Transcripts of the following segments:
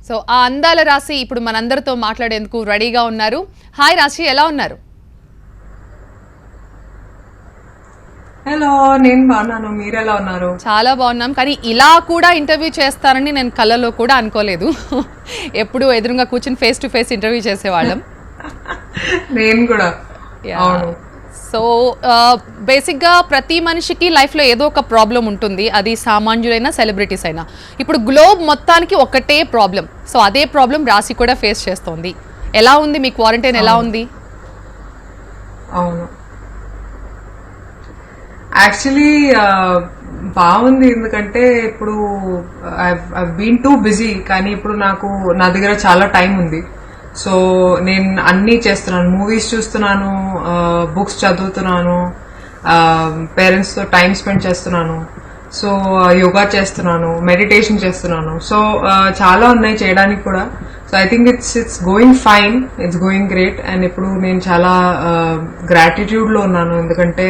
So ఆ అందాల రాశి ఇప్పుడు మనందరితో మాట్లాడేందుకు రెడీగా ఉన్నారు. హాయ్ రాశి, ఎలా ఉన్నారు? హలో, నేను బాగున్నాను. మీరు ఎలా ఉన్నారు? చాలా బాగున్నాం. కానీ ఇలా కూడా ఇంటర్వ్యూ చేస్తారని నేను కళ్ళలో కూడా అనుకోలేదు. ఎప్పుడు ఎదురుగా కూర్చుని ఫేస్ టు ఫేస్ ఇంటర్వ్యూ చేసేవాళ్ళం. నేను కూడా. అవును. సో బేసిక్గా ప్రతి మనిషికి లైఫ్లో ఏదో ఒక ప్రాబ్లం ఉంటుంది. అది సామాన్యులైనా సెలబ్రిటీస్ అయినా. ఇప్పుడు గ్లోబ్ మొత్తానికి ఒకటే ప్రాబ్లం. సో అదే ప్రాబ్లం రాశి కూడా ఫేస్ చేస్తోంది. ఎలా ఉంది మీ క్వారంటైన్? ఎలా ఉంది? అవును, యాక్చువల్లీ బాగుంది. ఎందుకంటే ఇప్పుడు ఐ బీన్ టూ బిజీ. కానీ ఇప్పుడు నా దగ్గర చాలా టైం ఉంది. సో నేను అన్నీ చేస్తున్నాను. మూవీస్ చూస్తున్నాను, బుక్స్ చదువుతున్నాను, పేరెంట్స్తో టైం స్పెండ్ చేస్తున్నాను. సో యోగా చేస్తున్నాను, మెడిటేషన్ చేస్తున్నాను. సో చాలా ఉన్నాయి చేయడానికి కూడా. So I think it's going fine, it's going great. And ఇప్పుడు నేను చాలా గ్రాటిట్యూడ్లో ఉన్నాను. ఎందుకంటే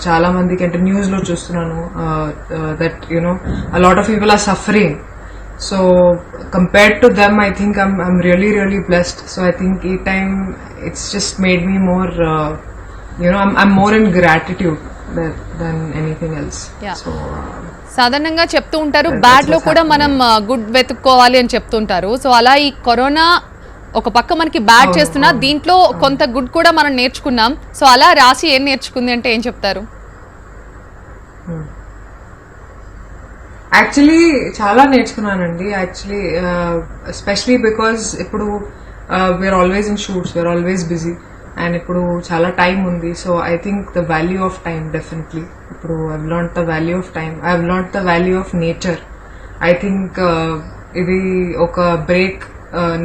చాలా మందికి అంటే న్యూస్లో చూస్తున్నాను that you know a lot of people are suffering. So compared to them, I think I'm really blessed. So I think each time it's just made me more, I'm more in gratitude than anything else. Yeah. So సాధారణంగా చెప్తూ ఉంటారు bad లో కూడా మనం good వెతుక్కోవాలి అని చెప్తుంటారు. So అలా ఈ కరోనా ఒక పక్క మనకి బ్యాడ్ చేస్తున్నా దీంట్లో కొంత గుడ్ కూడా మనం నేర్చుకున్నాం. సో అలా రాశి ఏం నేర్చుకుంది అంటే ఏం చెప్తారు? యాక్చువల్లీ చాలా నేర్చుకున్నానండి. యాక్చువల్లీ ఎస్పెషలీ బికాజ్ ఇప్పుడు we're always in shoots, we're always busy. And ఇప్పుడు చాలా టైం ఉంది. So I think the value of time definitely ఇప్పుడు I've learned the value of time. I've learned the value of nature. I think ఇది ఒక break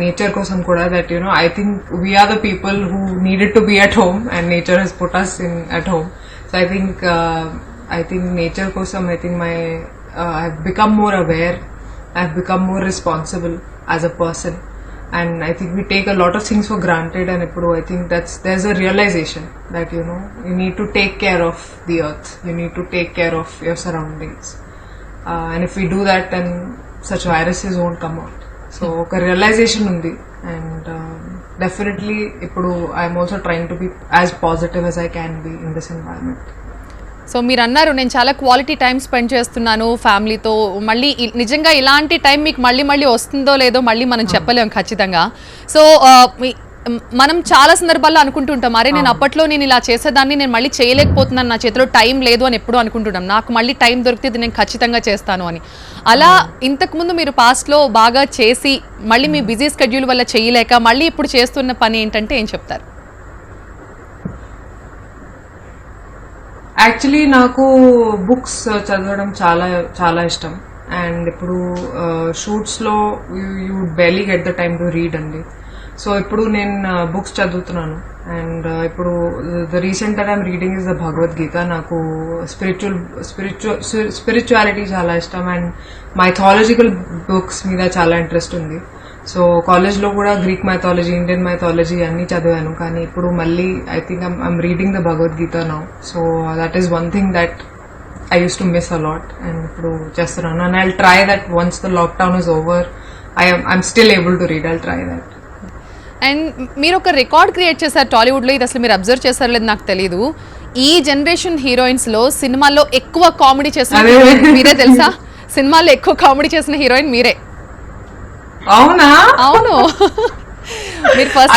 nature కోసం కూడా. That you know I think we're the people who needed to be at home and nature has put us in at home. So I think nature కోసం I think I've become more aware, I've become more responsible as a person, and I think we take a lot of things for granted. And I think there's a realization that you need to take care of the earth, you need to take care of your surroundings, and if we do that, then such viruses won't come out. So a realization undi, and definitely I'm also trying to be as positive as I can be in this environment. So మీరు అన్నారు నేను చాలా quality time spend చేస్తున్నాను ఫ్యామిలీతో. మళ్ళీ నిజంగా ఇలాంటి time మీకు మళ్ళీ వస్తుందో లేదో మళ్ళీ మనం చెప్పలేము ఖచ్చితంగా. సో మనం చాలా సందర్భాల్లో అనుకుంటుంటాం, అరే నేను అప్పట్లో నేను ఇలా చేసేదాన్ని నేను మళ్ళీ చేయలేకపోతున్నాను, నా చేతిలో టైం లేదు అని ఎప్పుడూ అనుకుంటుంటాం. నాకు మళ్ళీ టైం దొరికితే నేను ఖచ్చితంగా చేస్తాను అని. అలా ఇంతకుముందు మీరు పాస్ట్లో బాగా చేసి మళ్ళీ మీ బిజీ స్కెడ్యూల్ వల్ల చేయలేక మళ్ళీ ఇప్పుడు చేస్తున్న పని ఏంటంటే ఏం చెప్తారు? యాక్చువల్లీ నాకు బుక్స్ చదవడం చాలా చాలా ఇష్టం. అండ్ ఇప్పుడు షూట్స్లో you బెర్లీ get the time to read అండి. సో ఇప్పుడు నేను బుక్స్ చదువుతున్నాను. అండ్ ఇప్పుడు the recent that I'm reading is the Bhagavad Gita. నాకు స్పిరిచువాలిటీ చాలా ఇష్టం అండ్ మైథాలజికల్ బుక్స్ మీద చాలా ఇంట్రెస్ట్ ఉంది. సో కాలేజ్లో కూడా గ్రీక్ మైథాలజీ, ఇండియన్ మైథాలజీ అన్నీ చదివాను. కానీ ఇప్పుడు మళ్ళీ I think I'm reading the Bhagavad Gita now. So that is one thing that I use to miss allot. And ఇప్పుడు చేస్తున్నాను. And I'll try that once the lockdown is over I'm still able to read. I'll try that. And మీరు ఒక record create చేశారు టాలీవుడ్లో. ఇది అసలు మీరు observe చేశారో లేదు నాకు తెలీదు. ఈ జనరేషన్ హీరోయిన్స్లో సినిమాల్లో ఎక్కువ కామెడీ చేసిన మీరే తెలుసా? సినిమాల్లో ఎక్కువ కామెడీ చేసిన హీరోయిన్ మీరే. అవునా? అవును. మీరు ఫస్ట్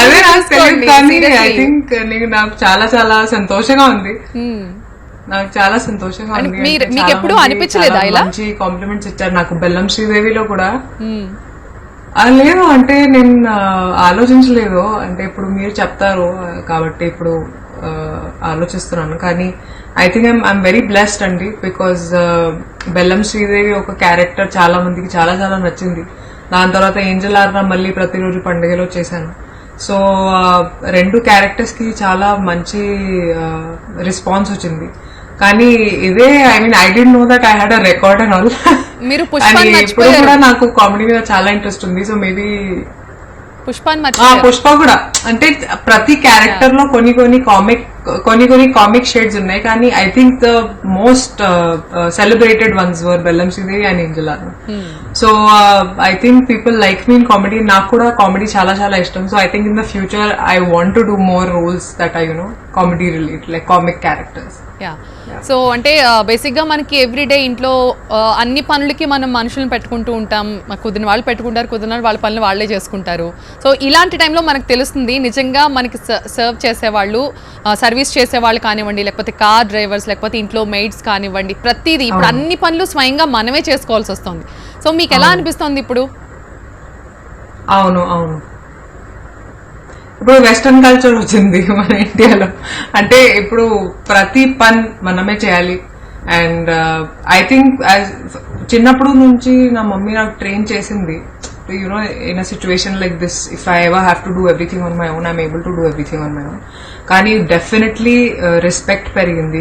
ఐ థింక్ నాకు చాలా చాలా సంతోషంగా ఉంది. నాకు చాలా సంతోషంగా ఉంది. మీకు ఎప్పుడు అనిపించలేదా ఇలా? మంచి కాంప్లిమెంట్స్ ఇచ్చారు నాకు. బెల్లం శ్రీదేవిలో కూడా లేదు అంటే నేను ఆలోచించలేదు. అంటే ఇప్పుడు మీరు చెప్తారు కాబట్టి ఇప్పుడు ఆలోచిస్తున్నాను. కానీ I think I'm very blessed అండి. బికాజ్ బెల్లం శ్రీదేవి ఒక క్యారెక్టర్ చాలా మందికి చాలా చాలా నచ్చింది. దాని తర్వాత ఏంజల్ ఆర్నా మళ్ళీ ప్రతిరోజు పండుగలో చేశాను. సో రెండు క్యారెక్టర్స్ కి చాలా మంచి రెస్పాన్స్ వచ్చింది. కానీ ఇదే I don't know that I had a record and all. మీరు ఇప్పుడు కూడా నాకు కామెడీ మీద చాలా ఇంట్రెస్ట్ ఉంది. సో మేబీ పుష్ప కూడా అంటే ప్రతి క్యారెక్టర్ లో కొన్ని కామిక్ కొన్ని కొన్ని కామిక్ షేడ్స్ ఉన్నాయి, కానీ I think the most celebrated ones were Bellam Sridevi and Angela. So I think people like me in comedy. నాకు కూడా కామెడీ చాలా చాలా ఇష్టం. So I think in the future I want to do more roles that I comedy related, like comic characters. Yeah, so అంటే బేసిక్గా మనకి everyday ఇంట్లో అన్ని పనులకి మనం మనుషులను పెట్టుకుంటూ ఉంటాం. కుదిరిన వాళ్ళు పెట్టుకుంటారు, కుదిరిన వాళ్ళ పనులు వాళ్ళే చేసుకుంటారు. సో ఇలాంటి టైంలో మనకు తెలుస్తుంది నిజంగా మనకి సర్వ్ చేసేవాళ్ళు, సర్వీస్ చేసేవాళ్ళు కానివ్వండి, లేకపోతే కార్ డ్రైవర్స్, లేకపోతే ఇంట్లో మెయిడ్స్ కానివ్వండి, ప్రతిదీ ఇప్పుడు అన్ని పనులు స్వయంగా మనమే చేసుకోవాల్సి వస్తుంది. సో మీకు ఎలా అనిపిస్తుంది ఇప్పుడు? అవును అవును, ఇప్పుడు వెస్టర్న్ కల్చర్ వచ్చింది మన ఇండియాలో. అంటే ఇప్పుడు ప్రతి పని మనమే చేయాలి. అండ్ ఐ థింక్ చిన్నప్పుడు నుంచి నా మమ్మీ నాకు ట్రైన్ చేసింది, in a situation like this, if I ever have to do everything on my own, I'm able to do everything on my own. కానీ డెఫినెట్లీ రెస్పెక్ట్ పెరిగింది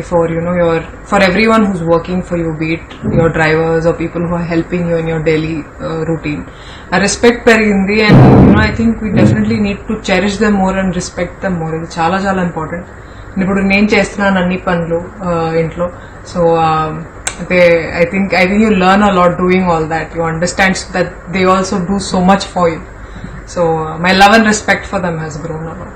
for everyone who's working for you, be it your drivers or people who are helping you in your daily routine. ఆ respect పెరిగింది. And I think we definitely need to cherish them more and respect them more. ఇది చాలా చాలా important. ఇప్పుడు నేను చేస్తున్నాను అన్ని పనులు ఇంట్లో. సో అంటే I think you learn a lot doing all that. You understands that they also do so much for you. So my love and respect for them has grown a lot.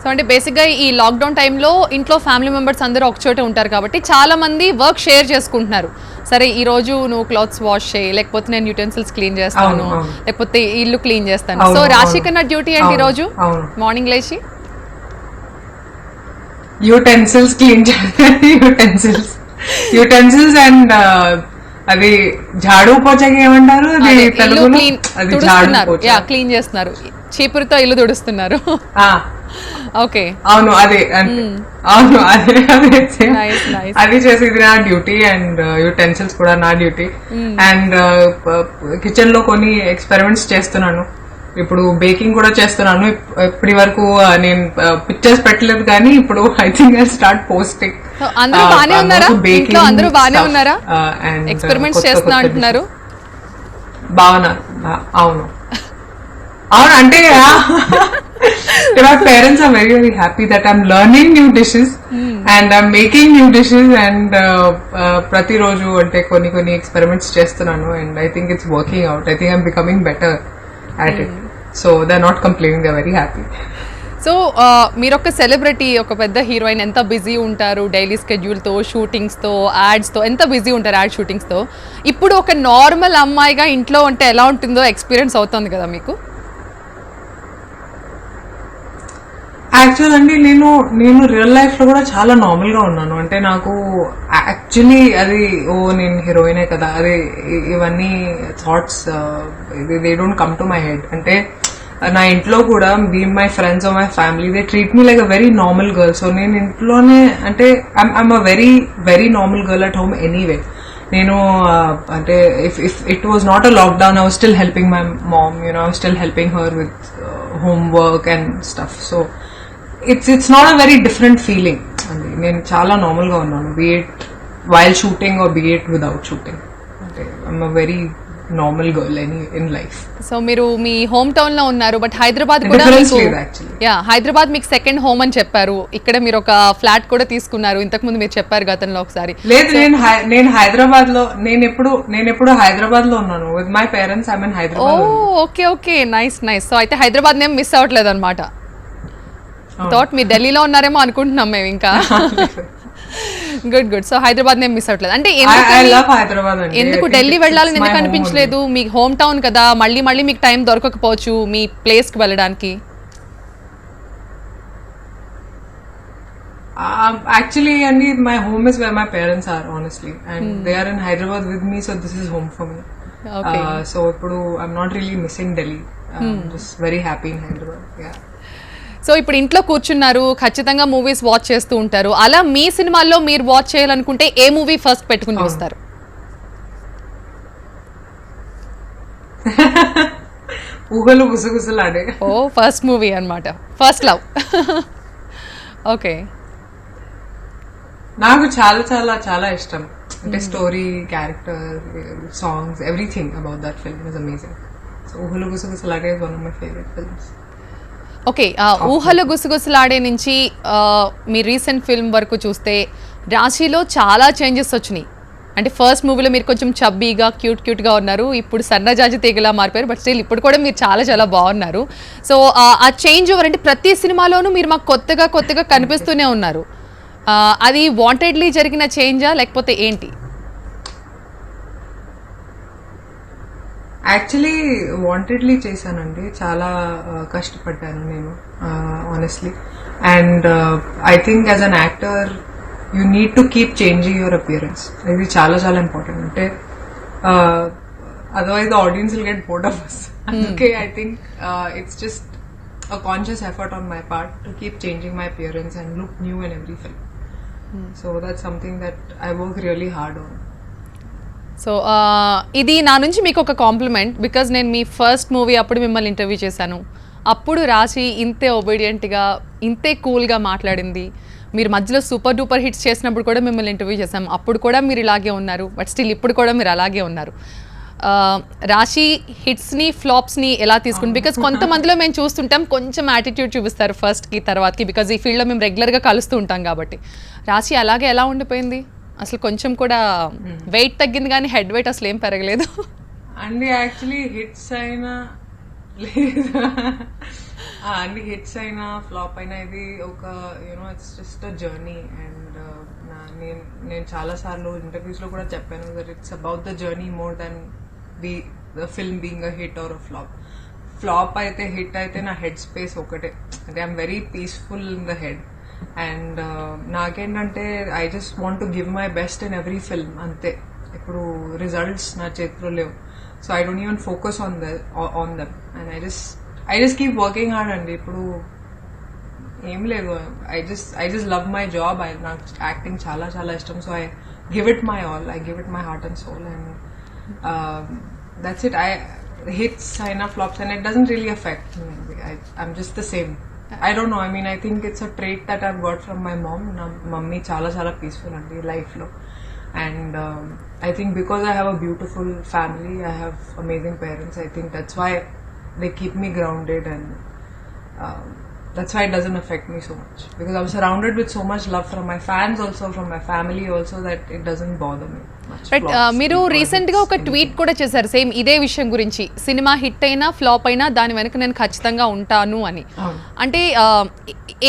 So అంటే బేసిక్గా ఈ lockdown టైంలో ఇంట్లో family members అందరూ ఒక చోట ఉంటారు కాబట్టి చాలా మంది వర్క్ షేర్ చేసుకుంటున్నారు. సరే ఈ రోజు నువ్వు క్లాత్స్ వాష్ చేయి, లేకపోతే నేను యూటెన్సిల్స్ క్లీన్ చేస్తాను, లేకపోతే ఇల్లు క్లీన్ చేస్తాను. సో రాశికన్నా డ్యూటీ ఏంటి ఈ రోజు మార్నింగ్ లేచి? యూటెన్సిల్స్ క్లీన్ చేయాలి. యూటెన్సిల్స్ అండ్ అది ఝాడు పోచకి ఏమంటారు అది తెలుగులో? అది క్లీన్ చేస్తున్నారు, చీపురుతో ఇల్లు తుడుస్తున్నారు. ఓకే, అవును అదే, అవును అదే అది చేసేది నా డ్యూటీ. అండ్ యూటెన్సిల్స్ కూడా నా డ్యూటీ. అండ్ కిచెన్ లో కొన్ని ఎక్స్పెరిమెంట్స్ చేస్తున్నాను. ఇప్పుడు బేకింగ్ కూడా చేస్తున్నాను. ఇప్పటి వరకు నేను పిక్చర్స్ పెట్టలేదు, కానీ ఇప్పుడు I think I start posting. అందరూ బానే ఉన్నారా? ఇంట్లో అందరూ బానే ఉన్నారా? ఎక్స్పెరిమెంట్స్ చేస్తున్నా అంటున్నారు. బాగున్నారు. అవును అవును, అంటే my parents are very very happy that I'm learning new dishes and I'm making new dishes and ప్రతి రోజు అంటే కొన్ని కొన్ని ఎక్స్పెరిమెంట్స్ చేస్తున్నాను. and I think it's working out. I think I'm becoming better at it. So they're not complaining, they're very happy. So మీరు ఒక celebrity, ఒక పెద్ద హీరోయిన్, ఎంత బిజీ ఉంటారు డైలీ స్కెడ్యూల్తో, షూటింగ్స్తో, యాడ్స్తో, ఎంత బిజీ ఉంటారు యాడ్ షూటింగ్స్తో. ఇప్పుడు ఒక నార్మల్ అమ్మాయిగా ఇంట్లో ఉంటే ఎలా ఉంటుందో ఎక్స్పీరియన్స్ అవుతుంది కదా మీకు? యాక్చువల్ అండి నేను రియల్ లైఫ్ లో కూడా చాలా నార్మల్ గా ఉన్నాను. అంటే నాకు యాక్చువల్లీ అది నేను హీరోయినే కదా, అది ఇవన్నీ thoughts they don't come to my head. అంటే నా ఇంట్లో కూడా be my friends or my family, they treat me like a very normal girl. So నేను ఇంట్లోనే అంటే I'm a very very normal girl at home anyway. నేను అంటే if it was not a lockdown, I was still helping my mom, I was still helping her with homework and stuff. So it's not a very different feeling. అండి నేను చాలా normal గా ఉన్నాను, be it while shooting or be it without shooting. అంటే I'm a very normal girl in life. So మీరు మీ home town లో ఉన్నారు, బట్ హైదరాబాద్ కూడా హైదరాబాద్ మీకు సెకండ్ హోమ్ అని చెప్పారు. ఇక్కడ మీరు ఒక ఫ్లాట్ కూడా తీసుకున్నారు, ఇంతకు ముందు మీరు చెప్పారు గతంలో ఒకసారి. లేదు, నేను హైదరాబాద్ లో నేను ఎప్పుడు హైదరాబాద్ లో ఉన్నాను with my parents. I mean Hyderabad. Okay okay, nice nice. So అయితే హైదరాబాద్ నేమ్ మిస్ అవ్వట్లేదు అనమాట. థాట్ మీరు ఢిల్లీలో ఉన్నారేమో అనుకుంటున్నాం మేము ఇంకా. Good good. So Hyderabad name miss అవ్వట్లేదు అంటే ఎందుకు ఢిల్లీ వెళ్ళాలని ఎందుకు అనిపించలేదు? మీ హోమ్ టౌన్ కదా, మళ్ళీ మళ్ళీ మీకు టైం దొరకకపోవచ్చు మీ ప్లేస్ కి వెళ్ళడానికి. Actually, Andy, my home is where my parents are, honestly, and they are in Hyderabad with me, so this is home for me. Okay. So I'm not really missing Delhi. I'm just very happy in Hyderabad. Yeah. So ఇప్పుడు ఇంట్లో కూర్చున్నారు, ఖచ్చితంగా movies watch చేస్తూ ఉంటారు. అలా మీ సినిమాల్లో మీరు watch చేయాలనుకుంటే ఏ మూవీ ఫస్ట్ పెట్టుకుని చూస్తారు? Oohalu Gusagusalade. Oh, first movie అన్నమాట, ఫస్ట్ లవ్. ఓకే. నాకు చాలా చాలా చాలా ఇష్టం. అంటే story, character, songs, everything about that film is amazing. So Oohalu Gusagusalade is one of my favourite films. Okay, Oohalu Gusagusalade నుంచి మీ రీసెంట్ ఫిల్మ్ వరకు చూస్తే రాశిలో చాలా చేంజెస్ వచ్చినాయి. అంటే ఫస్ట్ మూవీలో మీరు కొంచెం చబ్బీగా క్యూట్గా ఉన్నారు, ఇప్పుడు సన్నజాజి తీగలా మారిపోయారు, బట్ స్టిల్ ఇప్పుడు కూడా మీరు చాలా చాలా బాగున్నారు. సో ఆ చేంజ్ ఓవర్ అంటే ప్రతి సినిమాలోనూ మీరు మాకు కొత్తగా కనిపిస్తూనే ఉన్నారు. అది వాంటెడ్లీ జరిగిన చేంజా లేకపోతే ఏంటి? యాక్చువల్లీ వాంటెడ్లీ చేశానండి, చాలా కష్టపడ్డాను నేను honestly. And I think as an actor you need to keep changing your appearance. ఇది చాలా చాలా ఇంపార్టెంట్. అంటే otherwise the audience will get bored of us. అందుకే I think it's just a conscious effort on my part to keep changing my appearance and look new in every film. So that's something that I work really hard on. So ఇది నా నుంచి మీకు ఒక complement, because నేను మీ first movie అప్పుడు మిమ్మల్ని interview చేశాను. అప్పుడు రాశి ఇంతే ఒబీడియంట్గా ఇంతే కూల్గా మాట్లాడింది. మీరు మధ్యలో సూపర్ డూపర్ హిట్స్ చేసినప్పుడు కూడా మిమ్మల్ని ఇంటర్వ్యూ చేశాం, అప్పుడు కూడా మీరు ఇలాగే ఉన్నారు. బట్ స్టిల్ ఇప్పుడు కూడా మీరు అలాగే ఉన్నారు. రాశి హిట్స్ని ఫ్లాప్స్ని ఎలా తీసుకుంది? బికాజ్ కొంతమందిలో మేము చూస్తుంటాం కొంచెం యాటిట్యూడ్ చూపిస్తారు ఫస్ట్కి తర్వాతకి, బికాజ్ ఈ ఫీల్డ్లో మేము రెగ్యులర్గా కలుస్తూ ఉంటాం కాబట్టి. రాశి అలాగే ఎలా ఉండిపోయింది? అసలు కొంచెం కూడా వెయిట్ తగ్గింది కానీ హెడ్ వెయిట్ అసలు ఏం పెరగలేదు. అన్ని యాక్చువల్లీ హిట్స్ అయినా లేదు, అన్ని హిట్స్ అయినా ఫ్లాప్ అయినా ఇది ఒక it's just a journey. And నేను చాలా సార్లు ఇంటర్వ్యూస్ లో కూడా చెప్పాను that it's about the journey more than the film being a hit or a flop. Flop అయితే హిట్ అయితే నా హెడ్ స్పేస్ ఒకటే, అంటే I'm very peaceful in the head. And నాకేంటంటే I just want to give my best in every film, అంతే. ఇప్పుడు results నా చేతిలో లేవు, so I don't even focus on them and I just keep working hard అండి. ఇప్పుడు ఏం లేదు, I just love my job. నాకు యాక్టింగ్ చాలా చాలా ఇష్టం, so I give it my all, I give it my heart and soul. And that's it. Hits అయినా flops అయినా it doesn't really affect me. I'm just the same. I don't know. I mean, I think it's a trait that I've got from my mom. Na mummy chala chala peaceful andi life lo. And I think because I have a beautiful family, I have amazing parents. I think that's why they keep me grounded, and that's why it doesn't affect me so much. Because I'm surrounded with so much love from my fans also, from my family also, that it doesn't bother me much. Right. మీరు రీసెంట్గా ఒక tweet కూడా చేశారు same ఇదే విషయం గురించి. Cinema hit అయినా flop అయినా దాని వెనక నేను ఖచ్చితంగా ఉంటాను అని. అంటే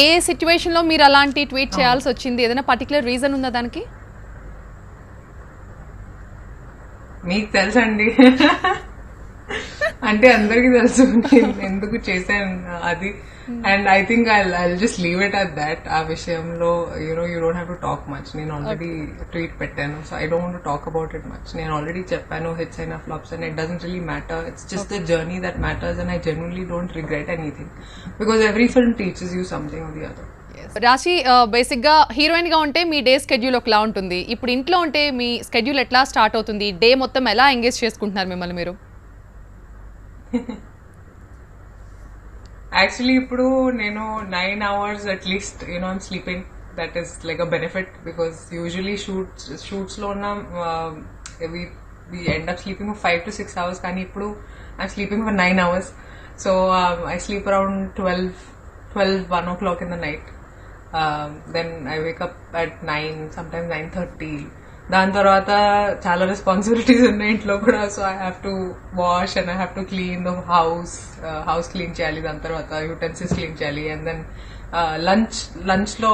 ఏ సిచ్యువేషన్లో మీరు అలాంటి ట్వీట్ చేయాల్సి వచ్చింది? ఏదైనా పర్టికులర్ రీజన్ ఉందా దానికి? మీకు తెలుసండి, అంటే అందరికి తెలుసు నేను ఎందుకు చేశాను అది. And I think I just leave it at that. ఆ విషయంలో you don't have to talk much. నేను ఆల్రెడీ ట్వీట్ పెట్టాను, so I don't want to talk about it much. నేను ఆల్రెడీ చెప్పాను హిట్స్ అయినా ఫ్లాప్స్ అయినా it doesn't really matter. It's just the journey that matters, and I genuinely don't regret anything because every film teachers you something or the other. రాశి బేసిక్గా హీరోయిన్గా ఉంటే మీ day schedule ఒకలా ఉంటుంది, ఇప్పుడు ఇంట్లో ఉంటే మీ స్కెడ్యూల్ ఎట్లా స్టార్ట్ అవుతుంది? డే మొత్తం ఎలా ఎంగేజ్ చేసుకుంటున్నారు మిమ్మల్ని మీరు? యాక్చువల్లీ ఇప్పుడు నేను 9 hours at least I'm sleeping. That is like a benefit because usually shoots లో ఉన్న we end up sleeping for 5 to 6 hours, కానీ ఇప్పుడు I'm sleeping for 9 hours. So I sleep around 1 o'clock in the night. Then I wake up at 9, sometimes 9:30. దాని తర్వాత చాలా responsibilities ఉన్నాయి ఇంట్లో కూడా. So I have to wash and I have to clean the house clean చేయాలి, దాని తర్వాత utensils clean చేయాలి. అండ్ దెన్ లంచ్ లో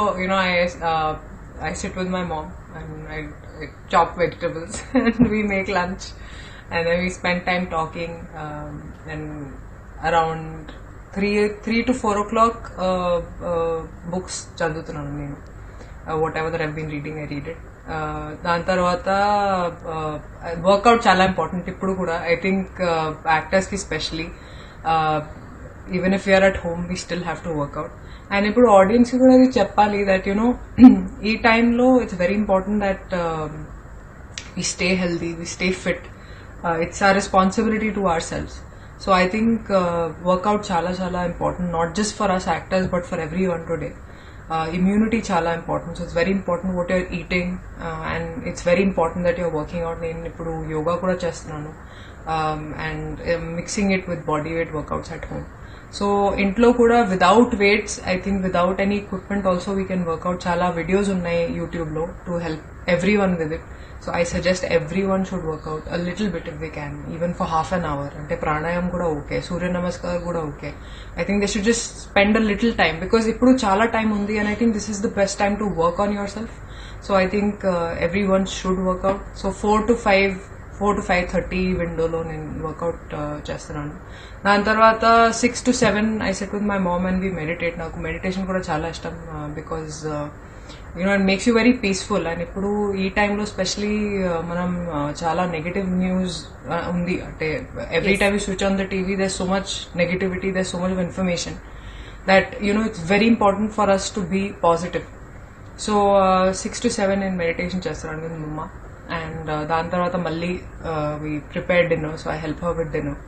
I sit with my mom and I chop vegetables and we make lunch and then we spend time talking. And around 3 to 4 o'clock books చదువుతున్నాను నేను. Whatever that I've been reading, I read it. దాని తర్వాత workout చాలా important ఇప్పుడు కూడా. I think actors కి specially even if you're at home we still have to workout. And ఇప్పుడు audiences కి కూడా ఇది చెప్పాలి దట్ ఈ టైంలో it's very important that we stay healthy, we stay fit. It's our responsibility to ourselves. So I think workout చాలా చాలా important, not just for us actors but for everyone today. Immunity chala important, so it's very important what you're eating, and it's very important that you're working out. నేను ఇప్పుడు యోగా కూడా చేస్తున్నాను, and mixing it with body weight workouts at home. So ఇంట్లో కూడా without weights I think without any equipment also we can workout. చాలా videos ఉన్నాయి యూట్యూబ్లో to help everyone with it. So I suggest everyone should workout a little bit if they can, even for half an hour. అంటే ప్రాణాయామం కూడా okay, Surya Namaskar కూడా okay. I think they should just spend a little time because ఇప్పుడు చాలా time ఉంది and I think this is the best time to work on yourself. So I think everyone should workout. So 4 to 5:30 విండోలో నేను work out చేస్తున్నాను. దాని తర్వాత 6 to 7 I sit with my mom and we meditate. నాకు meditation కూడా చాలా ఇష్టం because you know it makes you very peaceful. And ఇప్పుడు ఈ టైంలో స్పెషలీ మనం చాలా నెగటివ్ న్యూస్ ఉంది. అంటే every time you switch on the TV there so much negativity, there so much of information that you know it's very important for us to be positive. So 6 to 7 నేను meditation చేస్తున్నాను with మమ్మ. And దాని తర్వాత మళ్ళీ we prepare dinner, so I help her with dinner.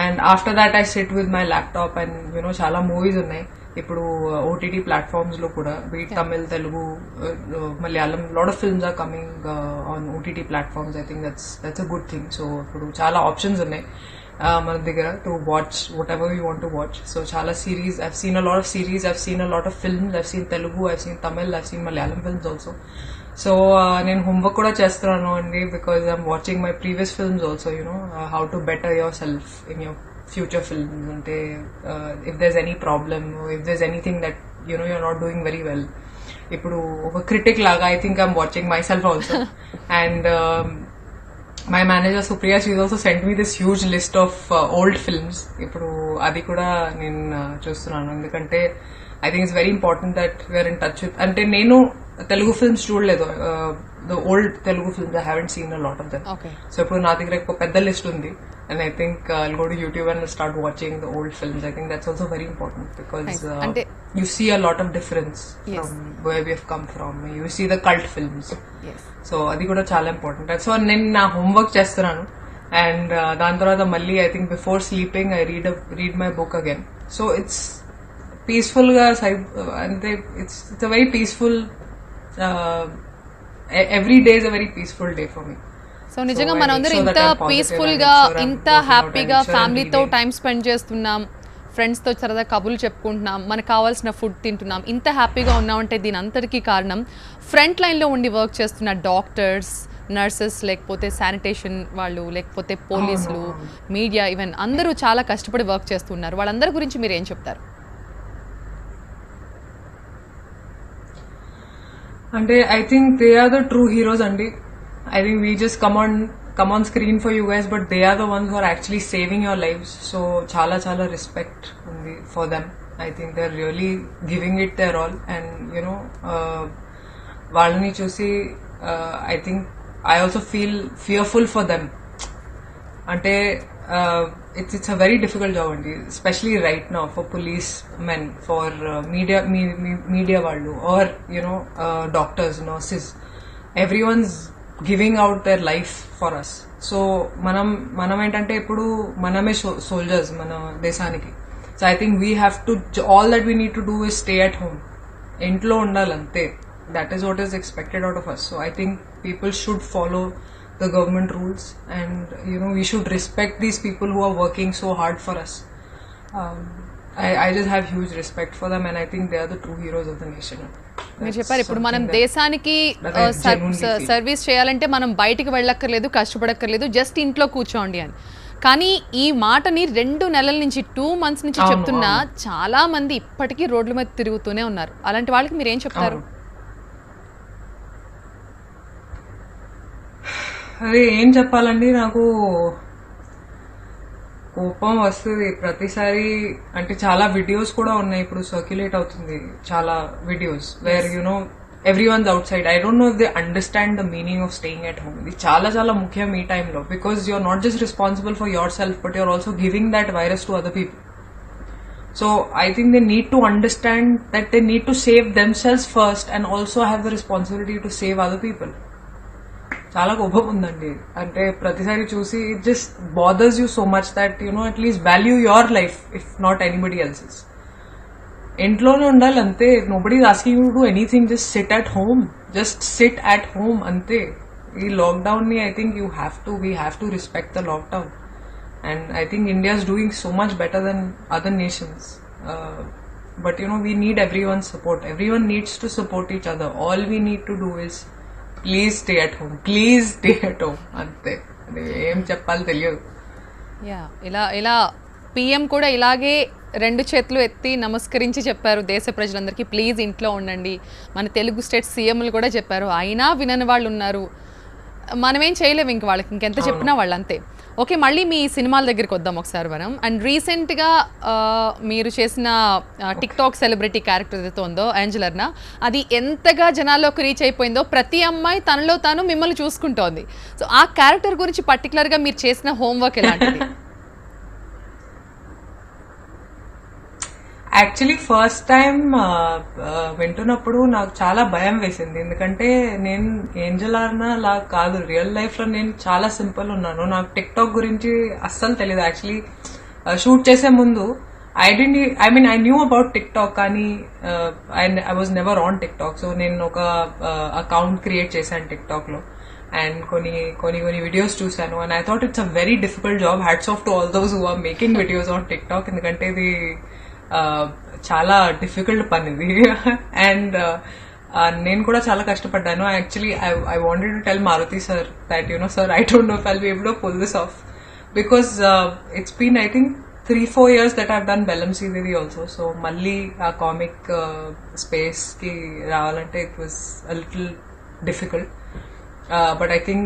And after that I sit with my laptop and you know చాలా movies ఉన్నాయి ఇప్పుడు OTT platforms లో కూడా. Be it Tamil, Telugu, Malayalam, lot of films are coming on OTT platforms. I think that's a good thing. So ఇప్పుడు చాలా options ఉన్నాయి మన దగ్గర to watch whatever you want to watch. So చాలా series, I've seen a lot of series, I've seen a lot of films, I've seen Telugu, I've seen Tamil, I've seen Malayalam films also. So నేను homework కూడా చేస్తున్నాను అండి because I'm watching my previous films also, you know how to better yourself in your future films. అంటే if there's any problem, if there's anything that you know you're not doing very well. ఇప్పుడు ఒక critic లాగా I think I'm watching myself also. And my manager Supriya, she also sent me this huge list of old films. ఇప్పుడు అది కూడా నేను చూస్తున్నాను ఎందుకంటే I think it's very important that we're in touch with. అంటే నేను Telugu films చూడలేదు, the old Telugu films I haven't seen a lot of them. So ఇప్పుడు నా దగ్గర ఒక పెద్ద లిస్ట్ ఉంది and I think I'll go to YouTube and start watching the old films. I think that's also very important because you see a lot of difference from where we have come from. You see the cult films. So అది కూడా చాలా important. So నేను నా homework చేస్తున్నాను and దాని తర్వాత మళ్ళీ I think before sleeping I read my book again. So it's peaceful గా అంటే it's a very peaceful, every day is a very peaceful day for me. So నిజంగా మనం అందరూ ఇంత పీస్ఫుల్ గా, ఇంత హ్యాపీగా ఫ్యామిలీతో టైం స్పెండ్ చేస్తున్నాం, ఫ్రెండ్స్ తో సరదా కబుర్లు చెప్పుకుంటున్నాం, మనకు కావాల్సిన ఫుడ్ తింటున్నాం, ఇంత హ్యాపీగా ఉన్నామంటే దీని అంతటికీ కారణం ఫ్రంట్ లైన్ లో ఉండి వర్క్ చేస్తున్న డాక్టర్స్, నర్సెస్, లేకపోతే శానిటేషన్ వాళ్ళు, లేకపోతే పోలీసులు, మీడియా, ఈవెన్ అందరూ చాలా కష్టపడి వర్క్ చేస్తున్నారు. వాళ్ళందరి గురించి మీరు ఏం చెప్తారు? అంటే I think they are the true heroes అండి. I think we just come on screen for you guys, but they are the ones who are actually saving your lives. So chala respect for them. I think they're really giving it their all, and you know, వాళ్ళని చూసి I think I also feel fearful for them. అంటే it's a very difficult job అండి, especially right now for policemen, for media వాళ్ళు, or you know, doctors, nurses, everyone's giving out their life for us. So మనం ఏంటంటే ఇప్పుడు మనమే soldiers మన దేశానికి. So I think we have to, all that we need to do is stay at home. ఇంట్లో ఉండాలంతే. That is what is expected out of us. So I think people should follow the government rules and you know we should respect these people who are working so hard for us. I just have huge respect for them, and I think they are the true heroes of the nation. మీరు చెప్పారు ఇప్పుడు మనం దేశానికి service చేయాలంటే మనం బయటికి వెళ్ళక్కర్లేదు, కష్టపడక్కర్లేదు, just ఇంట్లో కూర్చోండి అని. కానీ ఈ మాటని 2 నెలల నుంచి, 2 months నుంచి చెప్తున్నా చాలా మంది ఇప్పటికీ రోడ్ల మీద తిరుగుతూనే ఉన్నారు. అలాంటి వాళ్ళకి మీరు ఏం చెప్తారు? అదే ఏం చెప్పాలండి, నాకు కోపం వస్తుంది ప్రతిసారి. అంటే చాలా వీడియోస్ కూడా ఉన్నాయి ఇప్పుడు, సర్క్యులేట్ అవుతుంది చాలా videos where you know everyone's outside. I don't know if they understand the meaning of staying at home. ఇది చాలా ముఖ్యం ఈ టైంలో, because you are not just responsible for yourself, but you are also giving that virus to other people. So I think they need to understand that they need to save themselves first and also have the responsibility to save other people. చాలా కోపం ఉందండి. అంటే ప్రతిసారి చూసి it just bothers you so much that you know at least value your life if not anybody else's. ఇంట్లోనే ఉండాలి అంతే. Nobody is asking you to do anything. Just SIT at home, just SIT at home అంతే. ఈ lockdown ని I think we have to respect the lockdown. and I think India is doing so much better than other nations. But we need everyone's support. Everyone needs to support each other. All we need to do is please stay at home. Please stay at home. అంతే, ఏం చెప్పాలి తెలియదు. Yeah, ఇలా PM కూడా ఇలాగే 2 చేతులు ఎత్తి నమస్కరించి చెప్పారు దేశ ప్రజలందరికీ, ప్లీజ్ ఇంట్లో ఉండండి. మన తెలుగు స్టేట్ సీఎంలు కూడా చెప్పారు, అయినా వినని వాళ్ళు ఉన్నారు. మనమేం చేయలేము ఇంక వాళ్ళకి, ఇంకెంత చెప్పినా వాళ్ళు అంతే. ఓకే, మళ్ళీ మీ సినిమాల దగ్గరికి వద్దాం ఒకసారి మనం. అండ్ రీసెంట్గా మీరు చేసిన టిక్టాక్ సెలబ్రిటీ క్యారెక్టర్ ఏదైతే ఉందో ఏంజెలర్నా, అది ఎంతగా జనాల్లోకి రీచ్ అయిపోయిందో, ప్రతి అమ్మాయి తనలో తాను మిమ్మల్ని చూసుకుంటోంది. సో ఆ క్యారెక్టర్ గురించి పర్టికులర్గా మీరు చేసిన హోంవర్క్ ఎలాంటిది? యాక్చువల్లీ ఫస్ట్ టైం వింటున్నప్పుడు నాకు చాలా భయం వేసింది, ఎందుకంటే నేను ఏంజెలార్నా లా కాదు. రియల్ లైఫ్ లో నేను చాలా సింపుల్ ఉన్నాను. నాకు టిక్ టాక్ గురించి అస్సలు తెలియదు. యాక్చువల్లీ షూట్ చేసే ముందు I knew about TikTok, కానీ I was never on TikTok. So నేను ఒక అకౌంట్ క్రియేట్ చేశాను టిక్టాక్ లో, అండ్ కొన్ని వీడియోస్ చూసాను. And I thought it's a very difficult job. Hats off to all those who are making videos on TikTok, ఎందుకంటే ఇది చాలా డిఫికల్ట్ పని ఇది. అండ్ నేను కూడా చాలా కష్టపడ్డాను. Actually I wanted to tell Maruti sir that sir, I don't know if I'll be able to pull this off, because it's been I think 3-4 years that I've done Bellam Sridevi also. So malli a comic space ki ravalante it was a little difficult, but I think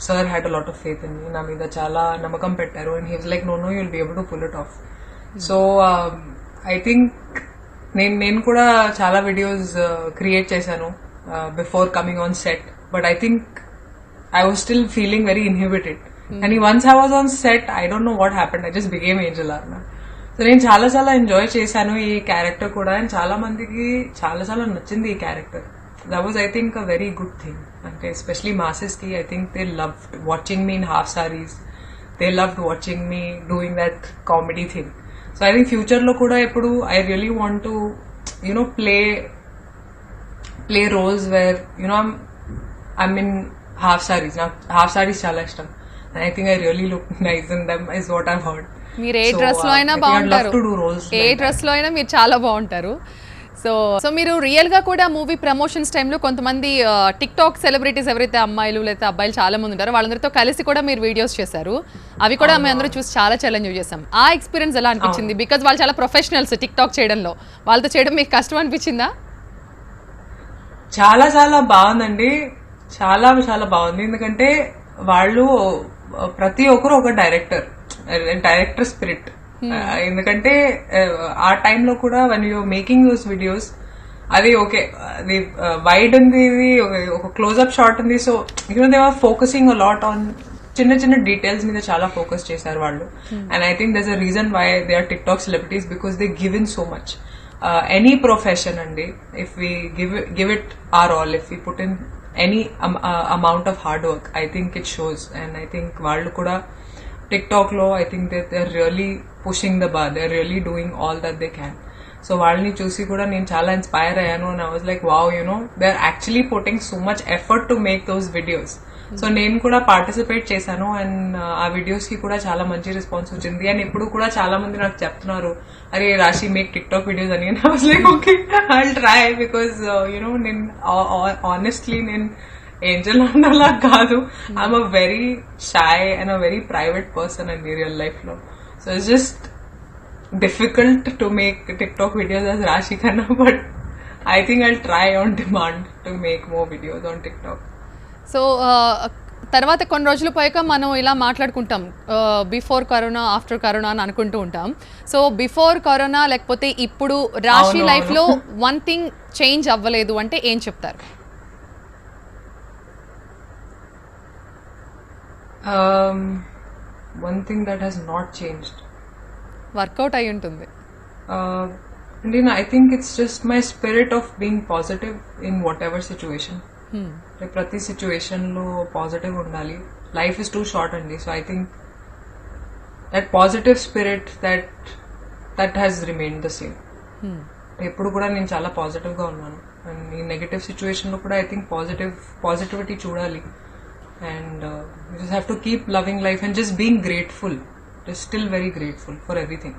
sir had a lot of faith in me. Na meeda chala namakam pettaru, and he was like, no you'll be able to pull it off. So I think నేను కూడా చాలా videos create చేశాను before coming on set, but I think I was still feeling very inhibited. And once I was on set, I don't know what happened. I just became Angelarna. So నేను చాలా enjoy చేశాను ఈ character కూడా, and చాలా మందికి చాలా నచ్చింది ఈ character. That was I think a very good thing. అంటే ఎస్పెషలీ మాసెస్ కి I think they loved watching me in half saris, they loved watching me doing that comedy thing. So I think future లో కూడా ఇప్పుడు I really want to play roles where I mean half saris. నాకు half saris చాలా ఇష్టం. I think I really look nice in them is what I've heard. మీరు ఏ dress లో అయినా బాగుంటారు, ఏ డ్రెస్ లో అయినా మీరు చాలా బాగుంటారు. సో మీరు రియల్ గా కూడా మూవీ ప్రమోషన్స్ టైంలో కొంతమంది టిక్ టాక్ సెలబ్రిటీస్ ఎవరైతే అమ్మాయిలు లేదా అబ్బాయిలు చాలా మంది ఉంటారో వాళ్ళందరితో కలిసి కూడా మీరు వీడియోస్ చేశారు. అవి కూడా మేము అందరూ చూసి చాలా ఛాలెంజ్ చేసాం. ఆ ఎక్స్పీరియన్స్ ఎలా అనిపించింది? బికాజ్ వాళ్ళు చాలా ప్రొఫెషనల్స్ టిక్ టాక్ చేయడంలో, వాళ్ళతో చేయడం మీకు కష్టం అనిపించిందా? చాలా బాగుందండి, చాలా బాగుంది. ఎందుకంటే వాళ్ళు ప్రతి ఒక్కరు ఒక డైరెక్టర్ స్పిరిట్. ఎందుకంటే ఆ టైంలో కూడా when you making those videos, అది ఓకే, అది వైడ్ ఉంది, ఇది ఒక క్లోజ్అప్ షాట్ ఉంది. So they are focusing a lot on చిన్న డీటెయిల్స్ మీద చాలా ఫోకస్ చేశారు వాళ్ళు. And I think there's a reason why they are TikTok celebrities, because they give in so much. Any profession అండి, if we give it our all, if we put in any amount of hard work, I think it shows. And I think వాళ్ళు కూడా TikTok లో I think that they're really pushing the bar, they're really doing all that they can. So వాళ్ళని చూసి కూడా నేను చాలా inspire అయ్యాను. and I was like, wow, they're actually putting so much effort to make those videos. So నేను కూడా participate చేశాను, and ఆ వీడియోస్ కి కూడా చాలా మంచి రెస్పాన్స్ వచ్చింది. అండ్ ఇప్పుడు కూడా చాలా మంది నాకు చెప్తున్నారు, అరే రాశి మేక్ టిక్ టాక్ వీడియోస్ అని. I was like okay, I'll try, because నేను ఆనెస్ట్లీ నేను ఏంజెల్ అలా కాదు. I'm a very shy and a very private person అండి రియల్ లైఫ్ లో. So it's just difficult to make tick talk videos as రాశి కన్నా, but I think I'll try on demand to make more videos on tick talk. So తర్వాత కొన్ని రోజులు పోయాక మనం ఇలా మాట్లాడుకుంటాం, బిఫోర్ కరోనా ఆఫ్టర్ కరోనా అని అనుకుంటూ ఉంటాం. సో బిఫోర్ కరోనా లేకపోతే ఇప్పుడు రాశి లైఫ్ లో వన్ థింగ్ చేంజ్ అవ్వలేదు అంటే ఏం చెప్తారు? One thing that has not changed, workout అయి ఉంటుంది. I think it's just my spirit of being positive in whatever situation. ప్రతి సిచ్యువేషన్ లో పాజిటివ్ ఉండాలి. లైఫ్ ఇస్ టూ షార్ట్ అండి. So I think that positive spirit that has remained the same. ఎప్పుడు కూడా నేను చాలా పాజిటివ్ గా ఉన్నాను. అండ్ ఈ నెగటివ్ సిచ్యువేషన్ లో కూడా ఐ థింక్ పాజిటివిటీ చూడాలి. And You just have to keep loving life and just being grateful. Just still very grateful for everything.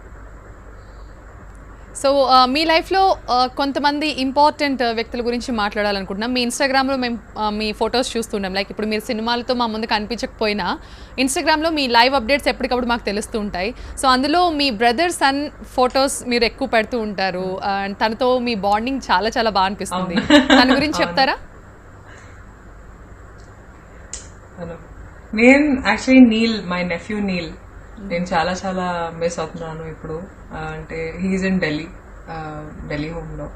So మీ లైఫ్లో కొంతమంది ఇంపార్టెంట్ వ్యక్తుల గురించి మాట్లాడాలనుకుంటున్నాం. మీ ఇన్స్టాగ్రామ్లో మేము మీ ఫొటోస్ చూస్తుంటాం. లైక్ ఇప్పుడు మీరు సినిమాలతో మా ముందు కనిపించకపోయినా ఇన్స్టాగ్రామ్లో మీ లైవ్ అప్డేట్స్ ఎప్పటికప్పుడు మాకు తెలుస్తూ ఉంటాయి. సో అందులో మీ బ్రదర్ సన్ ఫొటోస్ మీరు ఎక్కువ పెడుతూ ఉంటారు. అండ్ తనతో మీ బాండింగ్ చాలా చాలా బాగా అనిపిస్తుంది. తన గురించి చెప్తారా? నేను actually Neil, my nephew Neil, నేను చాలా చాలా మిస్ అవుతున్నాను ఇప్పుడు. అంటే హీఈస్ ఇన్ ఢిల్లీ హోమ్ లో,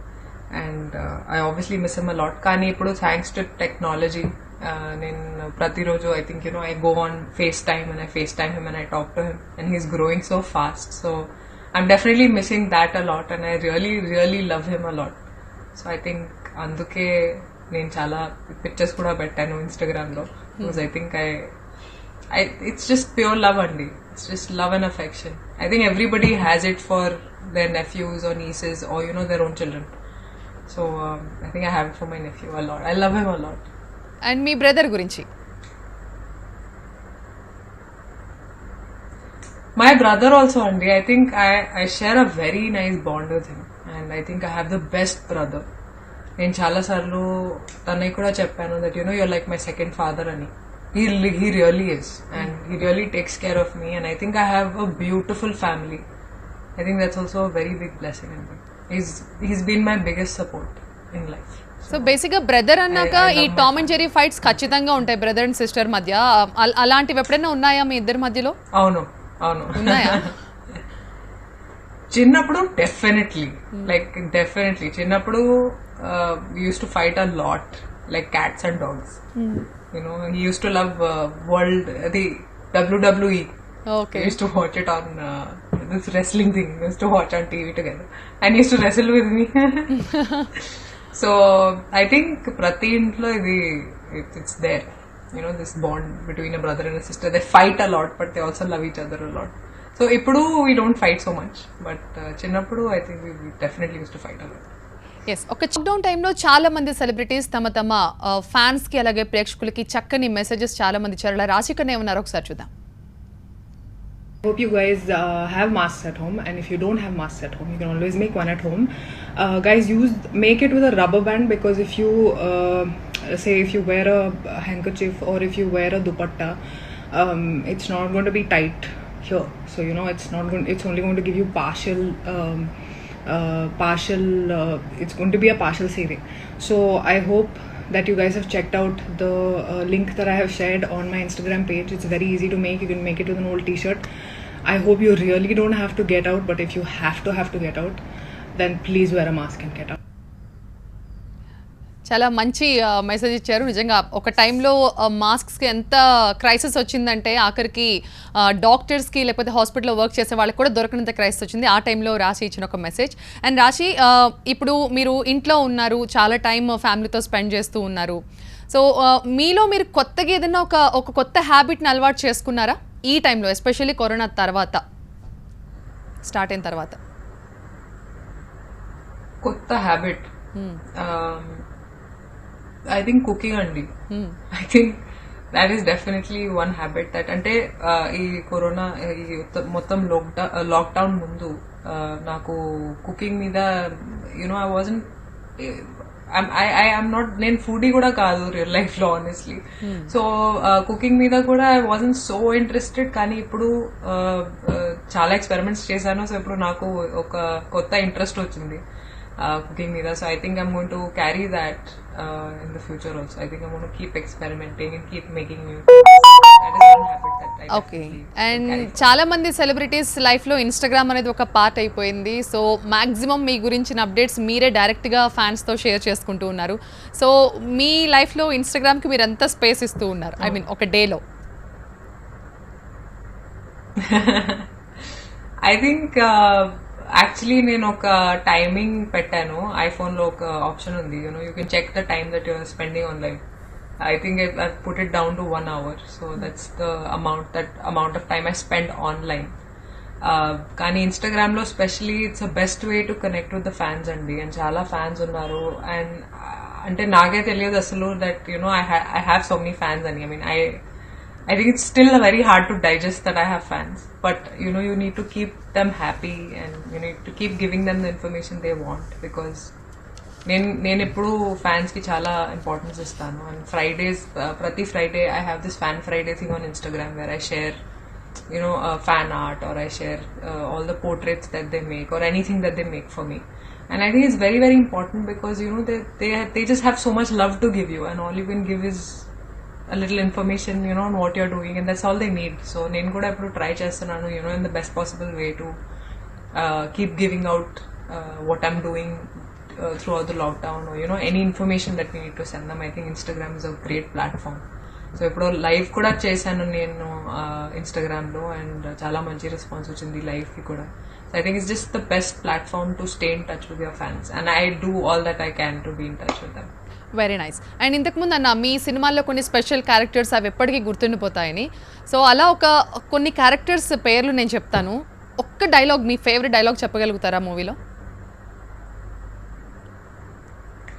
and I obviously miss him a lot. కానీ ఇప్పుడు థ్యాంక్స్ టు టెక్నాలజీ నేను ప్రతిరోజు I think I go on FaceTime and I FaceTime him and I talk to him and he's growing so fast. So I'm definitely missing that a lot and I really love him a lot. So I think అందుకే నేను చాలా pictures కూడా పెట్టాను Instagram లో. Because I think it's just pure love andi. It's just love and affection. I think everybody has it for their nephews or nieces or their own children. So I think I have it for my nephew a lot. I love him a lot. And me brother గురించి? My brother also andi. I think I share a very nice bond with him and I think I have the best brother. నేను చాలా సార్లు తనకి కూడా చెప్పాను that you're like my second father ani. He really is, and he really takes care of me, and I think I have a beautiful family. I think that's also a very big blessing in me. He's been my biggest support in life. So బేసిక్గా brother అన్నాక ఈ Tom and Jerry fights ఖచ్చితంగా ఉంటాయి brother and sister మధ్య. అలాంటివి ఎప్పుడైనా ఉన్నాయా మీ ఇద్దరి మధ్యలో? అవును ఉన్నాయా? చిన్నప్పుడు డెఫినెట్లీ చిన్నప్పుడు we used to fight a lot like cats and dogs. He used to love the WWE. Okay. We used to watch it on this wrestling thing. We used to watch on TV together. And he used to wrestle with me. So I think prati intlo it's there. This bond between a brother and a sister. They fight a lot, but they also love each other a lot. So ippudu we don't fight so much, but chinnappudu I think we definitely used to fight a lot. Yes, ఒక lockdown టైంలో చాలా మంది celebrities తమ ఫ్యాన్స్కి అలాగే ప్రేక్షకులకి చక్కని messages చాలా మంది ఇచ్చారు. అలా రాశికన్నా ఏమన్నారు ఒకసారి చూద్దాం. Hope you guys have masks at home, and if you don't have masks at home, you can always make one at home. Guys, make it with a rubber band, because if you say if you wear a handkerchief or if you wear a dupatta, it's not going to be tight here. So it's only going to give you partial. It's going to be a partial saving. So I hope that you guys have checked out the link that I have shared on my Instagram page. It's very easy to make. You can make it with an old t-shirt. I hope you really don't have to get out, but if you have to get out, then please wear a mask and get out. చాలా మంచి message ఇచ్చారు. నిజంగా ఒక టైంలో మాస్క్స్కి ఎంత crisis వచ్చిందంటే ఆఖరికి డాక్టర్స్కి లేకపోతే హాస్పిటల్లో వర్క్ చేసే వాళ్ళకి కూడా దొరకనంత క్రైసిస్ వచ్చింది. ఆ టైంలో రాశి ఇచ్చిన ఒక మెసేజ్. అండ్ రాశి, ఇప్పుడు మీరు ఇంట్లో ఉన్నారు, చాలా టైం ఫ్యామిలీతో స్పెండ్ చేస్తూ ఉన్నారు. సో మీలో మీరు కొత్తగా ఏదైనా ఒక కొత్త హ్యాబిట్ని అలవాటు చేసుకున్నారా ఈ టైంలో, ఎస్పెషల్లీ కరోనా తర్వాత స్టార్ట్ అయిన తర్వాత? కొత్త habit I think cooking andi. I think that is definitely one habit that ante ee corona mottam lockdown mundu naku cooking meeda I wasn't I am not nen foodie kuda kaadu real life lo honestly. So cooking meeda kuda I wasn't so interested, కానీ ఇప్పుడు చాలా experiments చేశాను. So ఇప్పుడు నాకు ఒక కొత్త interest వచ్చింది cooking meeda. So I think I'm going to carry that in the future also. I think I'm going to keep experimenting and keep making new things. That is one habit that I okay. And చాలా మంది celebrities లైఫ్లో Instagram అనేది ఒక part అయిపోయింది. So maximum మీ గురించిన updates మీరే డైరెక్ట్గా ఫ్యాన్స్తో share చేసుకుంటూ ఉన్నారు. సో మీ లైఫ్లో ఇన్స్టాగ్రామ్కి మీరు ఎంత స్పేస్ ఇస్తూ ఉన్నారు, ఐ మీన్ ఒక డేలో? I think యాక్చువల్లీ నేను ఒక టైమింగ్ పెట్టాను. ఐఫోన్ లో ఒక ఆప్షన్ ఉంది, you can check the time that you're spending online. I think I put it down to 1 hour. So that's the amount of time I spend online. కానీ Instagram లో especially it's the best way to connect with the fans అండి. And చాలా fans ఉన్నారు. And అంటే నాకే తెలియదు అసలు that I have so many fans అని. I mean I think it's still very hard to digest that I have fans, but you know, you need to keep them happy and you need to keep giving them the information they want, because నేను ఎప్పుడు fans కి చాలా importance ఇస్తాను. And Fridays, ప్రతి Friday I have this fan Friday thing on Instagram where I share fan art, or I share all the portraits that they make or anything that they make for me. And I think it's very, very important because you know they just have so much love to give you, and all you can give is a little information, you know, on what you're doing, and that's all they need. So నేను కూడా ఎప్పుడు try చేస్తున్నాను, you know, in the best possible way to keep giving out what I'm doing throughout the lockdown, or you know, any information that we need to send them. I think Instagram is a great platform. So ఇప్పుడు live కూడా చేశాను నేను Instagram లో, and చాలా మంచి response వచ్చింది live కి కూడా. So I think it's just the best platform to stay in touch with your fans, and I do all that I can to be in touch with them. Very nice. And ఇంతకుముందు అన్న మీ సినిమాల్లో కొన్ని special characters అవి ఎప్పటికీ గుర్తుండిపోతాయని, so అలా కొన్ని characters పేర్లు నేను చెప్తాను, ఒక్క డైలాగ్, మీ ఫేవరెట్ డైలాగ్ చెప్పగలుగుతారా మూవీలో?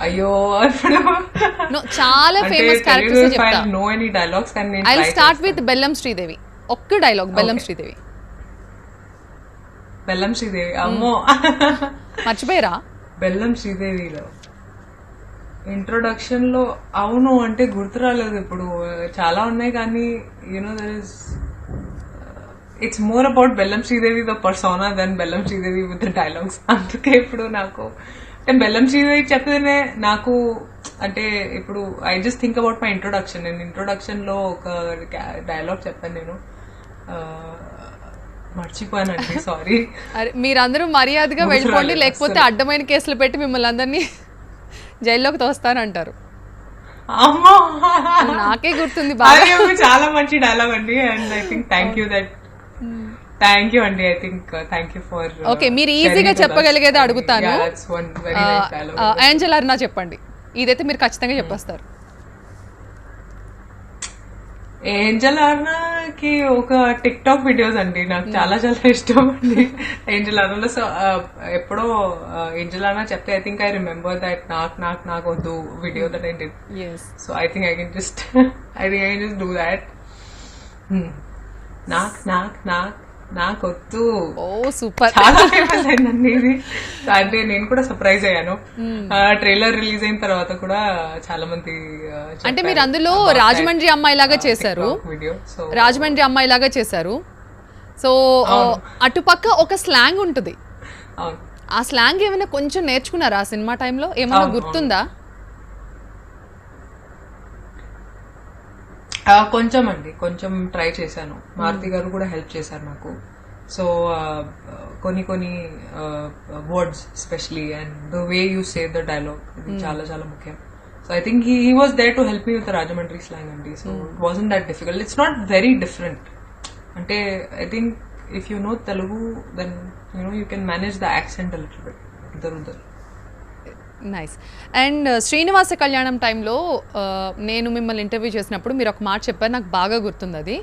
అయ్యో ఇప్పుడు చాలా ఫేమస్ క్యారెక్టర్స్ చెప్తా. నో ఎనీ డైలాగ్స్ కానీ నేను ఐ విల్ స్టార్ట్ విత్ బెల్లం శ్రీదేవి. ఒక్క డైలాగ్ బెల్లం శ్రీదేవి. బెల్లం శ్రీదేవి, అమ్మో మర్చిపోయారా? బెల్లం శ్రీదేవిలో ఇంట్రొడక్షన్ లో అవును అంటే గుర్తు రాలేదు ఇప్పుడు, చాలా ఉన్నాయి కానీ you know there is it's more about బెల్లం శ్రీదేవి ద పర్సోనా దెన్ బెల్లం శ్రీదేవి విత్ ద డైలాగ్స్. అందుకే ఇప్పుడు నాకు బెల్లం శ్రీదేవి చెప్తేనే నాకు అంటే ఇప్పుడు I just think about my introduction. నేను ఇంట్రొడక్షన్ లో ఒక డైలాగ్ చెప్పాను, నేను మర్చిపోయానండి, సారీ. అరే మీరందరూ మర్యాదగా వెళ్ళిపోండి, లేకపోతే అడ్డమైన కేసులు పెట్టి మిమ్మల్ని అందరినీ జైల్లోకి తోస్తానంటారు. అమ్మో నాకే గుర్తుంది బాగా. చాలా మంచి డైలాగ్ అండి, and I think thank you అండి. I think thank you for. Okay, మీరు ఈజీగా చెప్పగలిగేది అడుగుతాను. ఏంజెల్ అరుణ చెప్పండి, ఇదైతే మీరు ఖచ్చితంగా చెప్పేస్తారు. ఏంజెల్ అరుణకి ఒక టిక్ టాక్ వీడియోస్ అండి నాకు చాలా చాలా ఇష్టం అండి ఏంజెల్ అరుణలో. సో ఎప్పుడో ఏంజెల్ అరుణ చెప్తే I think I remember that నాకు వద్దు video that I did. So I think I can just do that. నాకొద్దు. ఓ సూపర్, చాలా ఫేమస్ అయిందండి ఇది. అంటే నేను కూడా సర్ప్రైజ్ అయ్యాను, ట్రైలర్ రిలీజ్ అయిన తర్వాత కూడా చాలా మంది. అంటే మీరు అందులో రాజమండ్రి అమ్మాయి లాగా చేశారు, రాజమండ్రి అమ్మాయి లాగా చేశారు. సో అటుపక్క ఒక స్లాంగ్ ఉంటుంది, ఆ స్లాంగ్ ఏమైనా కొంచెం నేర్చుకున్నారా ఆ సినిమా టైంలో? ఏమైనా గుర్తుందా? కొంచెం అండి, కొంచెం ట్రై చేశాను. మారుతి గారు కూడా హెల్ప్ చేశారు నాకు. సో కొన్ని words especially, and the way you say the dialogue, ఇది చాలా చాలా ముఖ్యం. So I think he was there to help me with Rajahmundry slang అండి. So it wasn't that difficult, it's not very different. అంటే I think if you know Telugu then you can manage the accent a little bit ఇద్దరు. Nice. And Srinivasa Kalyanam టైంలో నేను మిమ్మల్ని interview చేసినప్పుడు మీరు ఒక మాట చెప్పారు, నాకు బాగా గుర్తుంది అది.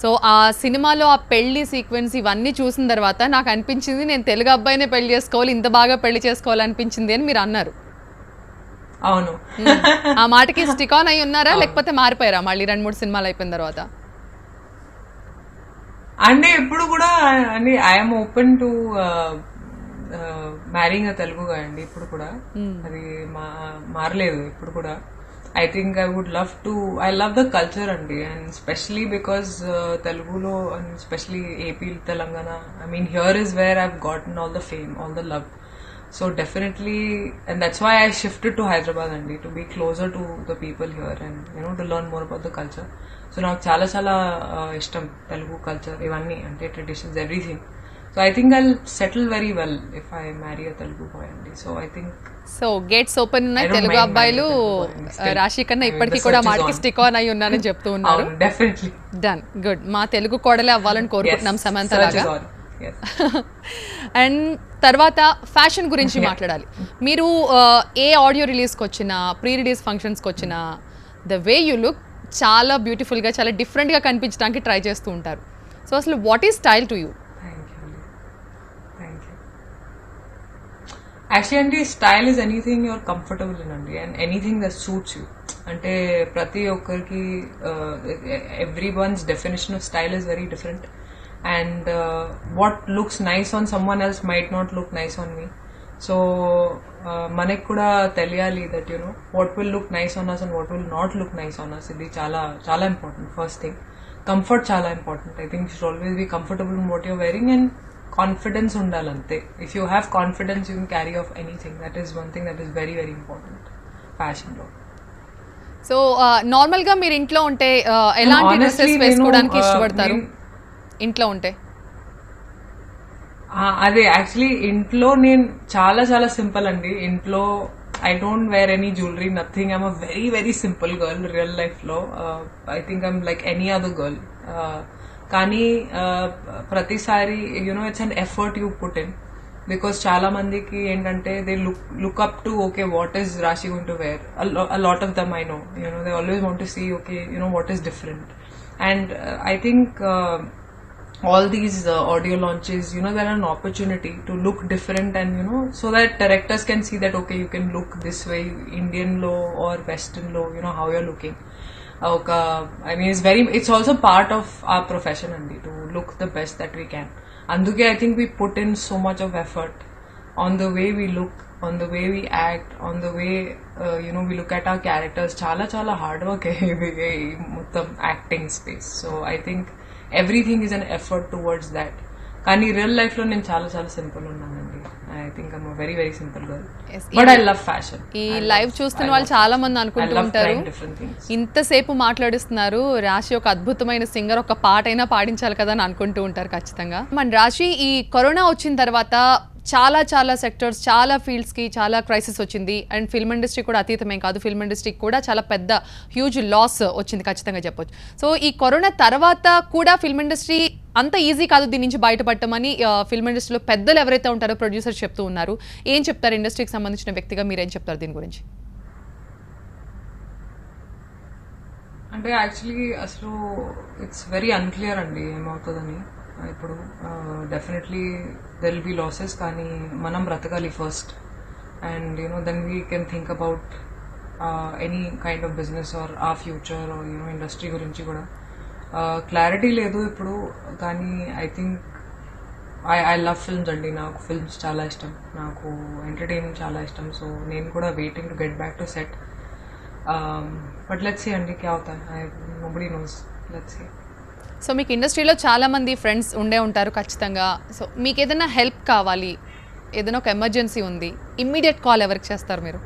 సో ఆ సినిమాలో ఆ పెళ్లి సీక్వెన్స్ ఇవన్నీ చూసిన తర్వాత నాకు అనిపించింది నేను తెలుగు అబ్బాయినే పెళ్లి చేసుకోవాలి, ఇంత బాగా పెళ్లి చేసుకోవాలనిపించింది అని మీరు అన్నారు. అవును, ఆ మాటకి స్టిక్ ఆన్ అయి ఉన్నారా, లేకపోతే మారిపోయారా మళ్ళీ 2-3 సినిమాలు అయిపోయిన తర్వాత? అంటే ఇప్పుడు కూడా అండి I'm open to marrying Telugu అండి. ఇప్పుడు కూడా అది మారలేదు ఇప్పుడు కూడా. I think I would love to, I love the culture అండి, అండ్ స్పెషలీ బికాస్ తెలుగులో, and especially AP, Telangana, I mean here is where I have gotten all the fame, all the love. So definitely, and that's why I shifted to Hyderabad అండి, to be closer to the people here and to learn more about the culture. So నాకు చాలా చాలా ఇష్టం Telugu culture, ఇవన్నీ అంటే traditions, everything. So I think I'll settle very well if I marry a Telugu boy only. So I think so gates open ఉన్నాయి, తెలుగు అబ్బాయిలు రాశి కన్నా ఇప్పటికీ కూడా మాటకి స్టిక్ ఆన్ అయి ఉన్నారని చెప్తూ ఉన్నారు. Definitely done, good. మా తెలుగు కోడలే అవ్వాలని కోరుకుంటున్నాం సమంత లాగా. అండ్ తర్వాత ఫ్యాషన్ గురించి మాట్లాడాలి. మీరు ఏ ఆడియో రిలీజ్కి వచ్చినా, ప్రీ రిలీజ్ ఫంక్షన్స్కి వచ్చినా, ద వే యూ లుక్ చాలా బ్యూటిఫుల్గా, చాలా డిఫరెంట్గా కనిపించడానికి ట్రై చేస్తూ ఉంటారు. సో అసలు what is style to you? Actually అంటే style is anything you're comfortable in అండి and anything that suits you. అంటే ప్రతి ఒక్కరికి everyone's definition of style is very different and what looks nice on someone else might not look nice on me. So మనకి కూడా తెలియాలి that you know what will look nice on us and what will not look nice on us. ఇది చాలా చాలా important. First thing comfort చాలా important. I think should always be comfortable in what you're wearing and confidence ఉండాలి అంతే. If you have confidence you can carry off anything. That is one thing that is very very important ఫ్యాషన్లో. So నార్మల్గా మీరు ఇంట్లో ఉంటే ఎలాంటి honestly, dresses వేసుకోవడానికి నేను, ఇష్టపడతారు నేను- ఇంట్లో ఉంటే? అదే యాక్చువల్లీ ఇంట్లో నేను చాలా చాలా సింపుల్ అండి. ఇంట్లో I don't wear any jewellery, nothing. I'm a very very simple girl real life లో. I think I'm like any other girl. కానీ ప్రతిసారి you know it's an effort you put in because చాలా మందికి ఏంటంటే they look up to okay what is Rashi going to wear. A lot of them I know you know they always want to see okay you know what is different. And I think all these audio launches, you know, they're an opportunity to look different and, you know, so that directors can see that, okay, you can look this way, Indian law or Western law, you know, how you're looking. Okay, I mean, it's also part of our profession, Andy, to look the best that we can. Anduke, I think we put in so much of effort on the way we look, on the way we act, on the way, you know, we look at our characters. Chala hard work muttam acting space. So I think everything is an effort towards that. కానీ real life లో నేను చాలా చాలా simple ఉన్నానండి. I think I'm very very simple girl but I love fashion. ఈ live చూస్తున్న వాళ్ళు చాలా మంది అనుకుంటూ ఉంటారు డిఫరెంట్ థింగ్స్. ఇంతసేపు మాట్లాడిస్తున్నారు, రాశి ఒక అద్భుతమైన సింగర్, ఒక పాట అయినా పాడించాలి కదా అని అనుకుంటూ ఉంటారు ఖచ్చితంగా. మన రాశి ఈ కరోనా వచ్చిన తర్వాత చాలా చాలా సెక్టర్స్, చాలా ఫీల్డ్స్కి చాలా క్రైసిస్ వచ్చింది. అండ్ ఫిల్మ్ ఇండస్ట్రీ కూడా అతీతమేం కాదు, ఫిల్మ్ ఇండస్ట్రీకి కూడా చాలా పెద్ద హ్యూజ్ లాస్ వచ్చింది ఖచ్చితంగా చెప్పొచ్చు. సో ఈ కరోనా తర్వాత కూడా ఫిల్మ్ ఇండస్ట్రీ అంత ఈజీ కాదు దీని నుంచి బయటపడటమని ఫిల్మ్ ఇండస్ట్రీలో పెద్దలు ఎవరైతే ఉంటారో ప్రొడ్యూసర్స్ చెప్తూ ఉన్నారు. ఏం చెప్తారు ఇండస్ట్రీకి సంబంధించిన వ్యక్తిగా, మీరేం చెప్తారు దీని గురించి? అంటే యాక్చువల్లీ అసలు ఇట్స్ వెరీ అన్క్లియర్ అండి ఏమవుతుందని. ఇప్పుడు definitely there will be losses, కానీ మనం బ్రతకాలి ఫస్ట్. And you know then we can think about any kind of business or uh future or you know industry గురించి కూడా క్లారిటీ లేదు ఇప్పుడు. కానీ I think I love films అండి. నాకు ఫిల్మ్స్ చాలా ఇష్టం, నాకు ఎంటర్టైన్మెంట్ చాలా ఇష్టం. సో నేను కూడా waiting to get back to set. But let's see అండి క్యా అవుతా హై, nobody knows. Let's see. So మీకు ఇండస్ట్రీలో చాలా మంది ఫ్రెండ్స్ ఉండే ఉంటారు ఖచ్చితంగా. సో మీకు ఏదైనా హెల్ప్ కావాలి, ఏదైనా ఒక ఎమర్జెన్సీ ఉంది, ఇమ్మీడియట్ కాల్ ఎవరికి చేస్తారు మీరు?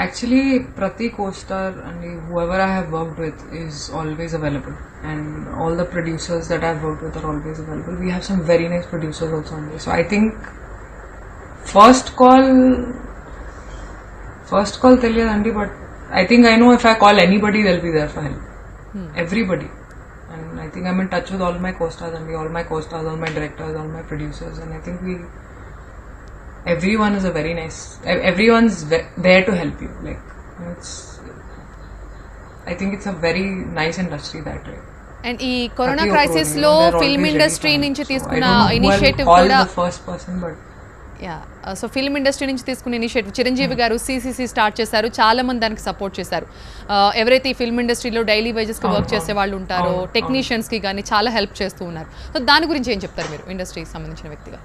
Actually, Prati co-star and whoever I have worked with is always available, and all the producers that I've worked with are always available. We have some very nice producers also on this. So I think first call తెలియదండి, but I think I know if I call anybody, they'll be there for help. Everybody. And I think I'm in touch with all my co-stars and all my co-stars, all my directors, all my producers, and I think everyone is a very nice, everyone's there to help you. Like, I think it's a very nice industry that way. And ఈ corona crisis లో film industry నుంచి తీసుకున్న initiative call కూడా, the first person, but yeah, so film industry నుంచి తీసుకున్న initiative Chiranjeevi గారు CCC start చేశారు, చాలా మంది దానికి సపోర్ట్ చేశారు. ఎవరైతే ఈ ఫిల్మ్ ఇండస్ట్రీలో డైలీ వేజెస్కి వర్క్ చేసే వాళ్ళు ఉంటారో టెక్నీషియన్స్కి కానీ చాలా హెల్ప్ చేస్తూ ఉన్నారు. సో దాని గురించి ఏం చెప్తారు మీరు ఇండస్ట్రీకి సంబంధించిన వ్యక్తిగా?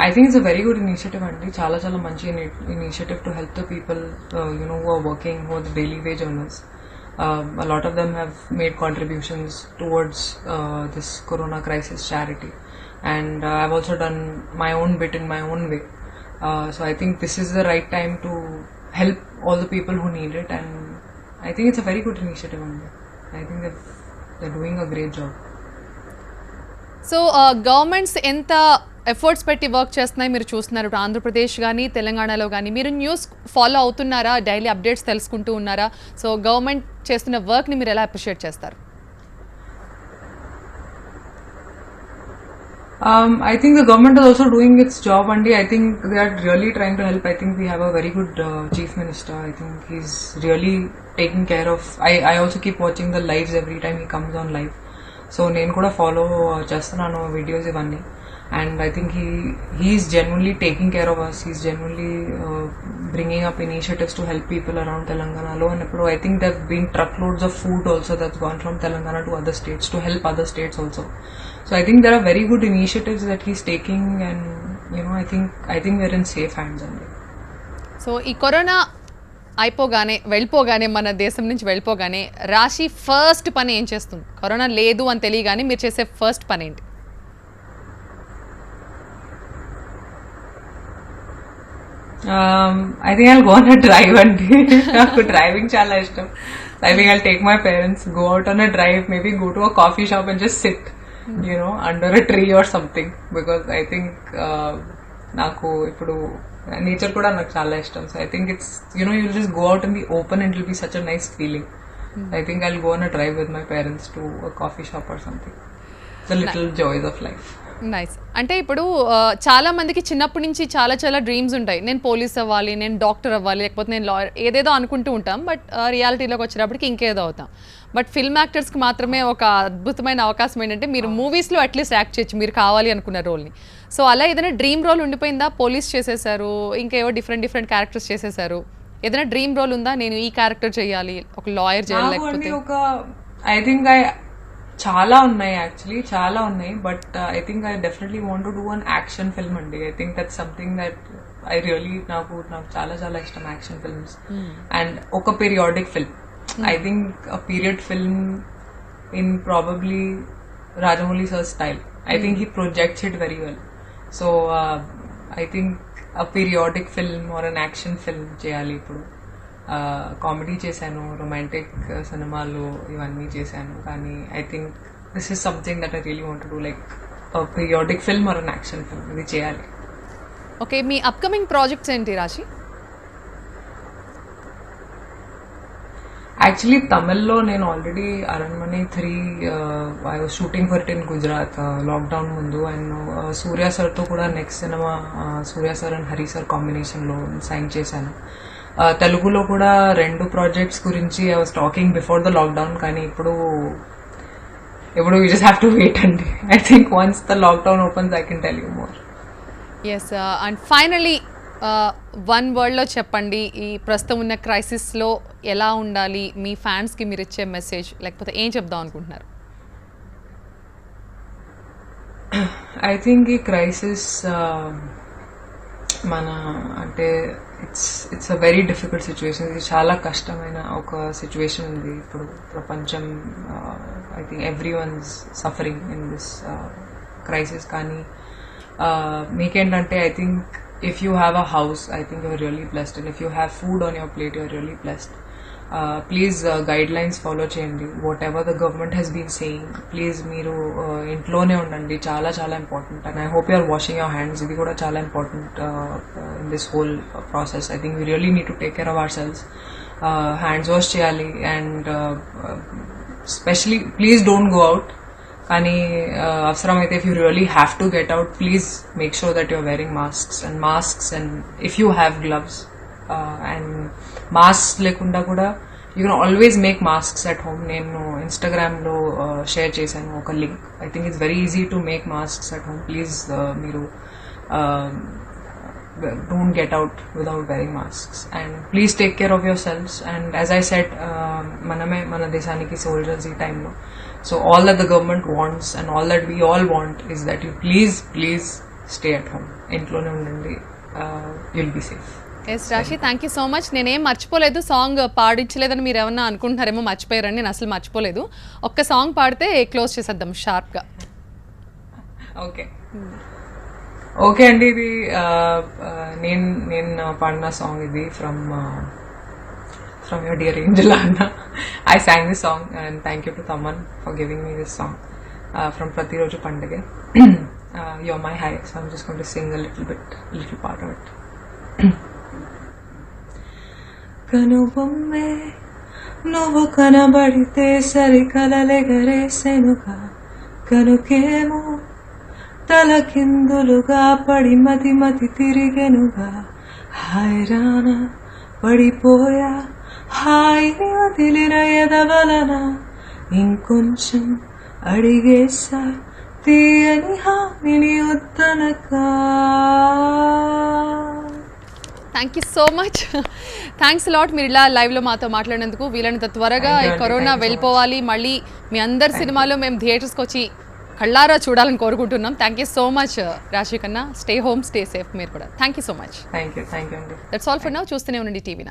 I think it's a very good initiative అండి. చాలా చాలా మంచి initiative to help the people you know who are working, who are the daily wage earners. A lot of them have made contributions towards this corona crisis charity, and I've also done my own bit in my own way. So I think this is the right time to help all the people who need it, and I think it's a very good initiative అండి. I think they're doing a great job. So governments ఎంత efforts పెట్టి work చేస్తున్నాయి మీరు చూస్తున్నారు. ఇప్పుడు ఆంధ్రప్రదేశ్ కానీ తెలంగాణలో కానీ మీరు న్యూస్ ఫాలో అవుతున్నారా, డైలీ అప్డేట్స్ తెలుసుకుంటూ ఉన్నారా? సో గవర్నమెంట్ చేస్తున్న వర్క్ని మీరు ఎలా అప్రిషియేట్ చేస్తారు? I think the government is also doing its job, Andy. I think they are really trying to help. I think we have a very good chief minister. I think he's really taking care of. I also keep watching the lives every time he comes on live. So నేను కూడా follow చేస్తున్నాను videos ఇవన్నీ. And I think he's genuinely taking care of us. He's genuinely bringing up initiatives to help people around Telangana. And I think there have been truckloads of food also that's gone from Telangana to other states to help other states also. So I think there are very good initiatives that he's taking, and I think we're in safe hands. So ఈ corona అయిపోగానే వెళ్ళిపోగానే మన దేశం నుంచి వెళ్ళిపోగానే రాశి first పని ఏం చేస్తుంది? కరోనా లేదు అని తెలియగానే మీరు చేసే ఫస్ట్ పని ఏంటి? I think I'll go on a drive and నాకు డ్రైవింగ్ చాలా ఇష్టం. I think I'll take my parents, go out on a drive, maybe go to a coffee shop and just sit, under a tree or something, because I think నాకు ఇప్పుడు nature కూడా నాకు చాలా ఇష్టం. So I think it's, you'll just go out in the open and it'll be such a nice feeling. I think I'll go on a drive with my parents to a coffee shop or something. The little joys of life. Nice. అంటే ఇప్పుడు చాలా మందికి చిన్నప్పటి నుంచి చాలా చాలా dreams ఉంటాయి. నేను పోలీస్ అవ్వాలి, నేను డాక్టర్ అవ్వాలి, లేకపోతే నేను లాయర్, ఏదేదో అనుకుంటూ ఉంటాం. బట్ రియాలిటీలోకి వచ్చేటప్పటికి ఇంకేదో అవుతాం. బట్ ఫిల్మ్ యాక్టర్స్కి మాత్రమే ఒక అద్భుతమైన అవకాశం ఏంటంటే మీరు మూవీస్లో అట్లీస్ట్ యాక్ట్ చేయొచ్చు మీరు కావాలి అనుకున్న రోల్ని. సో అలా ఏదైనా డ్రీమ్ రోల్ ఉండిపోయిందా? పోలీస్ చేసేసారు, ఇంకేవో డిఫరెంట్ క్యారెక్టర్స్ చేసేసారు. ఏదైనా డ్రీమ్ రోల్ ఉందా? నేను ఈ క్యారెక్టర్ చేయాలి, ఒక లాయర్ చేయాలి, లేకపోతే చాలా ఉన్నాయి, యాక్చువల్లీ చాలా ఉన్నాయి. But I think I definitely want to do an action film అండి. I think that something that I really నాకు చాలా చాలా ఇష్టం యాక్షన్ ఫిల్మ్స్. అండ్ ఒక periodic film, I think a period film in probably Rajamouli sir style. I think he projects it very well. So I think a periodic film or an action film చేయాలి. ఇప్పుడు comedy చేశాను, romantic సినిమాలు ఇవన్నీ చేశాను, కానీ I think this is something that I really want to do, like periodic film or an action film. ఇది చేయాలి. Okay, మీ upcoming projects ఏంటి రాశి? యాక్చువల్లీ తమిళ్లో నేను already Aranmanai 3 I was shooting for it in Gujarat lockdown ముందు. అండ్ సూర్య సార్తో కూడా next సినిమా Suriya sir and Hari sir కాంబినేషన్లో సైన్ చేశాను. తెలుగులో కూడా 2 ప్రాజెక్ట్స్ గురించి I was talking before the lockdown, కానీ ఇప్పుడు you just have to wait అండి. I think once the lockdown opens I can tell you more. Yes, and finally one వర్డ్లో చెప్పండి, ఈ ప్రస్తుతం ఉన్న క్రైసిస్లో ఎలా ఉండాలి, మీ ఫ్యాన్స్కి మీరు ఇచ్చే మెసేజ్, లేకపోతే ఏం చెప్దాం అనుకుంటున్నారు? ఐ థింక్ ఈ క్రైసిస్ అంటే it's a very difficult situation. ఇది చాలా కష్టమైన ఒక సిచ్యువేషన్ ఉంది ఇప్పుడు ప్రపంచం. I think every one's suffering in this crisis. కానీ మీకేంటంటే I think if you have a house, I think you're really blessed, and if you have food on your plate, you're really blessed. Please guidelines follow cheyandi. Whatever the government has been saying, please మీరు ఇంట్లోనే ఉండండి, చాలా చాలా important. And I hope you are washing your hands. ఇది కూడా చాలా important in this whole process. I think we really need to take care of ourselves. Hands wash చేయాలి, and especially please don't go out. కానీ అవసరమైతే if you really have to get out, please make sure that you're wearing masks, and if you have gloves, and masks లేకుండా కూడా you can always make masks at home. నేను ఇన్స్టాగ్రామ్లో share చేశాను ఒక link. I think it's very easy to make masks at home. Please మీరు don't get out without wearing masks, and please take care of yourselves. And as I said, మనమే మన దేశానికి soldiers ఈ టైంలో. So all that the government wants and all that we all want is that you please stay at home. ఇంట్లోనే ఉండండి, you'll be safe. Yes రాశి, thank you so much. నేనేం మర్చిపోలేదు, సాంగ్ పాడించలేదని మీరు ఏమన్నా అనుకుంటున్నారేమో, మర్చిపోయారని. నేను అసలు మర్చిపోలేదు. ఒక్క సాంగ్ పాడితే క్లోజ్ చేసేద్దాం షార్ప్గా. ఓకే అండి, ఇది నేను పాడిన సాంగ్ ఇది from your dear angel Anna. I sang this song, and thank you to Taman for giving me this song from Pratiroju Pandage. You're my high, so I'm just going to sing a little part of it. కనుబొమ్మే నువ్వు కనబడితే సరి కలలెగరేసెనుగా, కనుకేమో తలకిందులుగా పడి మతి మతి తిరిగెనుగా హాయిరాన పడిపోయా హాయిని వదిలిన ఎదవలన ఇంకొంచెం అడిగేసా తీయని హామిని వద్దనకా. Thank you so much. Thanks lot మీరు ఇలా లైవ్లో మాతో మాట్లాడినందుకు. వీలైనంత త్వరగా ఈ కరోనా వెళ్ళిపోవాలి, మళ్ళీ మీ అందరి సినిమాలో మేము థియేటర్స్కి వచ్చి కళ్ళారా చూడాలని కోరుకుంటున్నాం. థ్యాంక్ యూ సో మచ్ రాశి కన్నా. స్టే హోమ్, స్టే సేఫ్ మీరు కూడా. Thank you so much. Thank you అండి. That's all for now. చూస్తూనే ఉండండి TV9.